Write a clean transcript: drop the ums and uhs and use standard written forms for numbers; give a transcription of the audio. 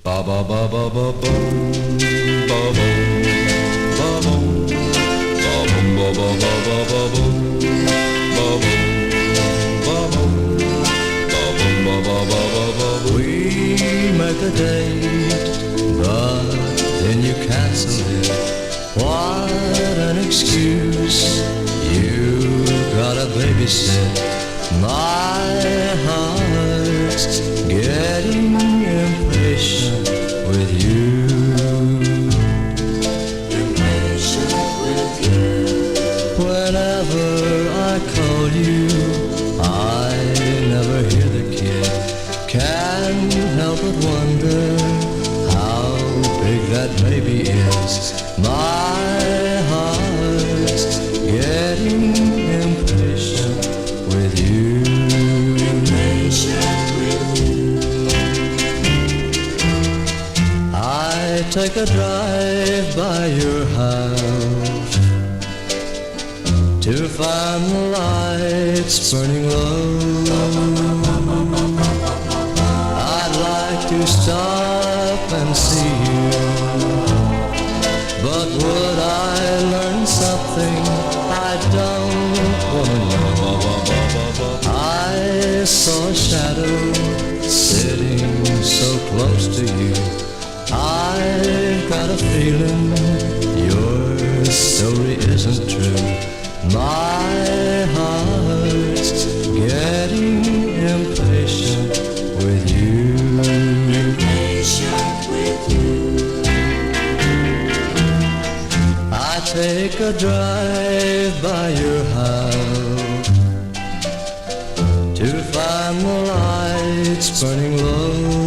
Ba ba ba ba ba bum, ba bum, ba bum, ba bum ba ba ba ba ba bum, ba bum, ba bum, ba bum ba ba ba ba ba. We make a date, but then you cancel it. What an excuse! You gotta babysit. My heart's getting impatient with you. Impatient with you. Whenever I call you, I never hear the kid. Can't help but wonder how big that baby is. My heart's getting impatient with you. Impatient with you. I take a drive by your house to find the lights burning low. I'd like to stop and see you, but would I learn something I don't want to know? I saw a shadow sitting so close to you. I've got a feeling your story isn't true. My heart's getting impatient with you. Impatient with you. I take a drive by your house to find the lights burning low.